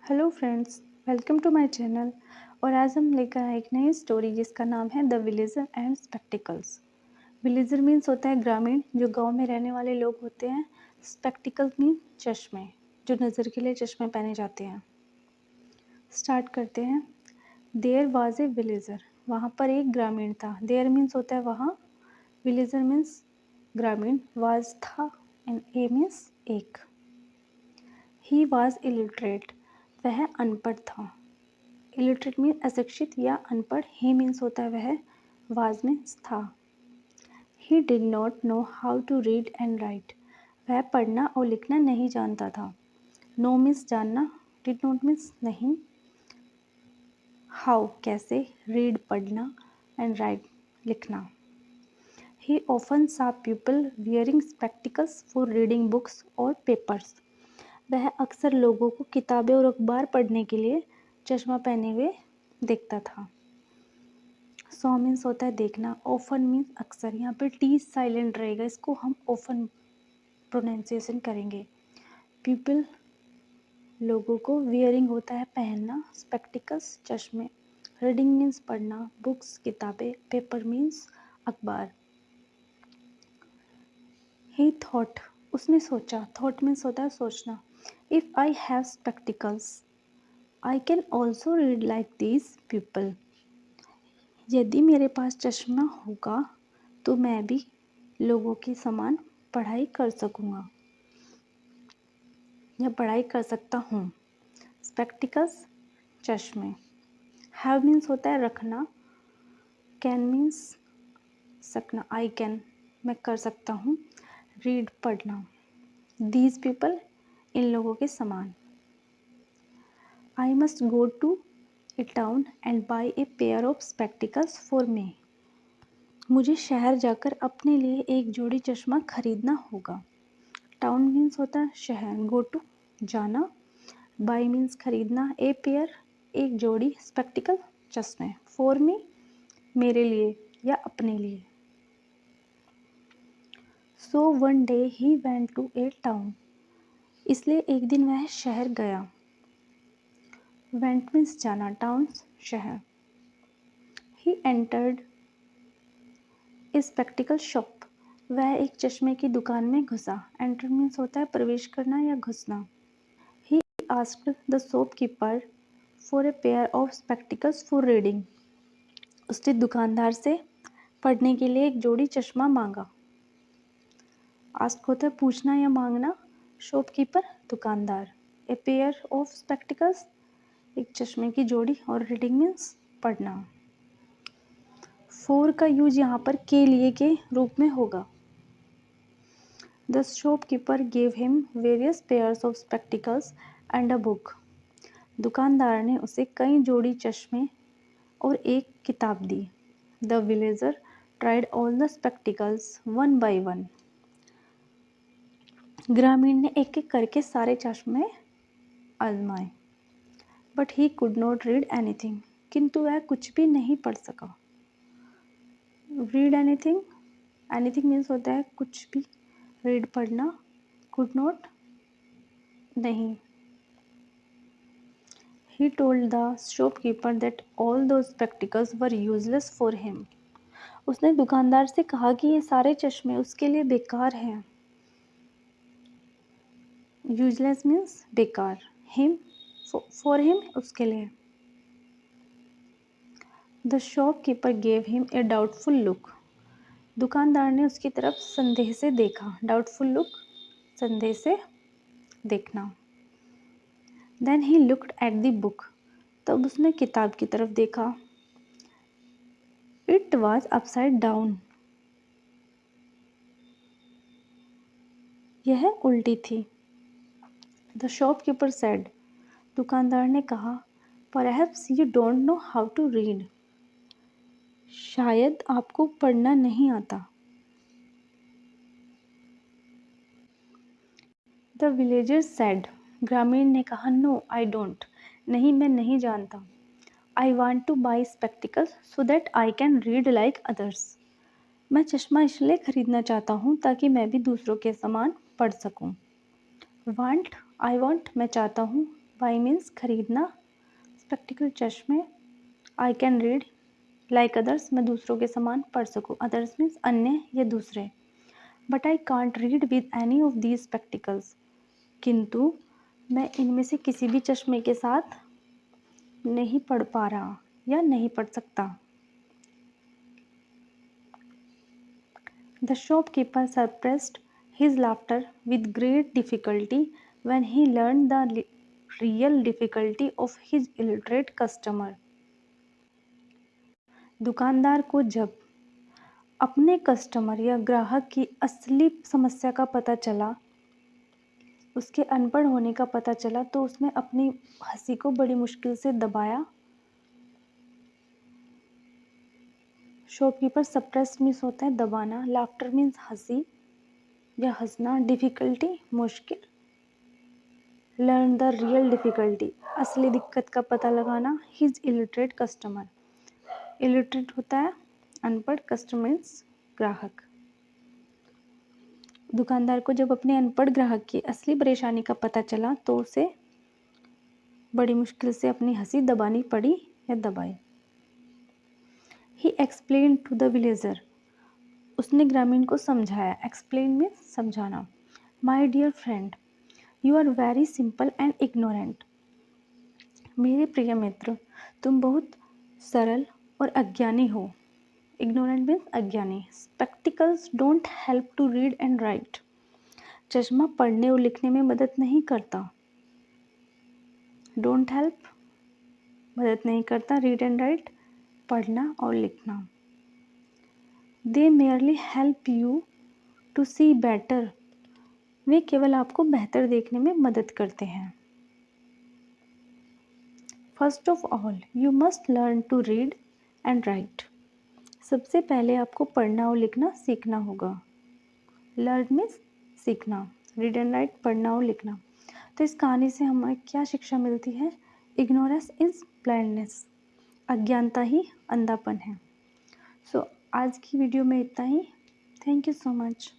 Hello friends, welcome to my channel. और आज हम लेकर आए एक नई स्टोरी जिसका नाम है the villager and spectacles. Villager means होता है ग्रामीण, जो गांव में रहने वाले लोग होते हैं। स्पेक्टिकल्स मीन चश्मे, जो नज़र के लिए चश्मे पहने जाते हैं। स्टार्ट करते हैं। देयर वाज ए विलेजर, वहाँ पर एक ग्रामीण था। देयर मीन्स होता है वहाँ, विलेजर मीन्स ग्रामीण, वाज था एंड ए मीन्स एक। ही वाज इलिटरेट, वह अनपढ़ था। इलिटरेट मीन्स अशिक्षित या अनपढ़। ही मीन्स होता है वह, वाज मीन्स था। He did not know how to read and write, वह पढ़ना और लिखना नहीं जानता था। नो मीन्स जानना, डिड नॉट मीन्स नहीं, हाउ कैसे, रीड पढ़ना एंड राइट लिखना। He often saw people wearing spectacles for reading books और पेपर्स, वह अक्सर लोगों को किताबें और अखबार पढ़ने के लिए चश्मा पहने हुए देखता था। सॉ मीन्स होता है देखना, ऑफन मीन्स अक्सर। यहाँ पे टी साइलेंट रहेगा, इसको हम ऑफन प्रोनाउंसिएशन करेंगे। पीपल लोगों को, वियरिंग होता है पहनना, स्पेक्टिकल्स चश्मे, रीडिंग मीन्स पढ़ना, बुक्स किताबें, पेपर मीन्स अखबार। ही थॉट, उसने सोचा, थॉट मीन्स होता है सोचना। If I have spectacles I can also read like these people, यदि मेरे पास चश्मा होगा तो मैं भी लोगों के समान पढ़ाई कर सकूँगा या पढ़ाई कर सकता हूँ। स्पेक्टिकल्स चश्मे। हैव मीन्स होता है रखना, कैन मीन्स सकना, आई कैन मैं कर सकता हूँ, रीड पढ़ना, दीज पीपल इन लोगों के समान। I must go to a town and buy a pair of spectacles for me, मुझे शहर जाकर अपने लिए एक जोड़ी चश्मा खरीदना होगा। टाउन मीन्स होता है शहर, गो टू जाना, बाई मीन्स खरीदना, ए पेयर एक जोड़ी, स्पेक्टिकल चश्मे, फॉर मी मेरे लिए या अपने लिए। So one day he went to a town, इसलिए एक दिन वह शहर गया। वेंट मीन्स जाना, टाउन शहर। He entered a spectacle shop, वह एक चश्मे की दुकान में घुसा। एंटर मीन्स होता है प्रवेश करना या घुसना। He asked the shopkeeper for a pair of spectacles for reading, उसने दुकानदार से पढ़ने के लिए एक जोड़ी चश्मा मांगा। आस्क होता है पूछना या मांगना, शॉपकीपर दुकानदार, ए पेयर ऑफ स्पेक्टिकल्स एक चश्मे की जोड़ी, और रीडिंग मीन्स पढ़ना। फॉर का यूज यहाँ पर के लिए के रूप में होगा। The shopkeeper gave him various pairs of spectacles and a book, दुकानदार ने उसे कई जोड़ी चश्मे और एक किताब दी। The villager tried all the spectacles one by one, ग्रामीण ने एक एक करके सारे चश्मे आजमाए। But he could not read anything, किंतु वह कुछ भी नहीं पढ़ सका। रीड एनीथिंग, एनीथिंग मीन्स होता है कुछ भी, रीड पढ़ना, कुड नॉट नहीं। He told the shopkeeper that all those spectacles were useless for him, उसने दुकानदार से कहा कि ये सारे चश्मे उसके लिए बेकार हैं। यूजलेस मीन्स बेकार, हिम फॉर हिम उसके लिए। The shopkeeper gave him a doubtful look, दुकानदार ने उसकी तरफ संदेह से देखा। डाउटफुल लुक संदेह से देखना। Then he looked at the book, तब उसने किताब की तरफ देखा। इट वॉज अपसाइड डाउन, यह उल्टी थी। द शॉपकीपर सेड, दुकानदार ने कहा, perhaps you don't know how to read, शायद आपको पढ़ना नहीं आता। द विलेजर सेड, ग्रामीण ने कहा, नो आई डोंट, नहीं मैं नहीं जानता। I want two by spectacles so that I can read like others, मैं चश्मा इसलिए खरीदना चाहता हूँ ताकि मैं भी दूसरों के समान पढ़ सकूँ। वांट, आई वांट मैं चाहता हूँ, बाई मीन्स खरीदना, स्पेक्टिकल चश्मे, I can read like others, मैं दूसरों के समान पढ़ सकूँ, अदर्स मीन्स अन्य या दूसरे, but I can't read with any of these spectacles, किंतु मैं इनमें से किसी भी चश्मे के साथ नहीं पढ़ पा रहा या नहीं पढ़ सकता। The shopkeeper suppressed his laughter with great difficulty when he learned the real difficulty of his illiterate customer. दुकानदार को जब अपने कस्टमर या ग्राहक की असली समस्या का पता चला, उसके अनपढ़ होने का पता चला, तो उसने अपनी हंसी को बड़ी मुश्किल से दबाया। शॉपकीपर सप्रेस मीन्स होता है दबाना, लाफ्टर मीन्स हंसी या हंसना, डिफ़िकल्टी मुश्किल, लर्न द रियल डिफ़िकल्टी असली दिक्कत का पता लगाना, हिज इलिटरेट कस्टमर, इलिटरेट होता है अनपढ़, कस्टमर मीन्स ग्राहक। दुकानदार को जब अपने अनपढ़ ग्राहक की असली परेशानी का पता चला, तो उसे बड़ी मुश्किल से अपनी हंसी दबानी पड़ी या दबाई। He explain to the villager, उसने ग्रामीण को समझाया, एक्सप्लेन मीन्स समझाना, my dear friend you are very simple and ignorant, मेरे प्रिय मित्र तुम बहुत सरल और अज्ञानी हो, इग्नोरेंट मीन्स अज्ञानी। Spectacles don't help to read and write, चश्मा पढ़ने और लिखने में मदद नहीं करता, डोंट हेल्प मदद नहीं करता, रीड एंड राइट पढ़ना और लिखना। They merely help you to see better, वे केवल आपको बेहतर देखने में मदद करते हैं। First of all you must learn to read and write, सबसे पहले आपको पढ़ना और लिखना सीखना होगा। लर्न मीन्स सीखना, रीड एंड राइट पढ़ना और लिखना। तो इस कहानी से हमें क्या शिक्षा मिलती है? इग्नोरेंस इज ब्लाइंडनेस, अज्ञानता ही अंधापन है। सो आज की वीडियो में इतना ही। Thank you so much.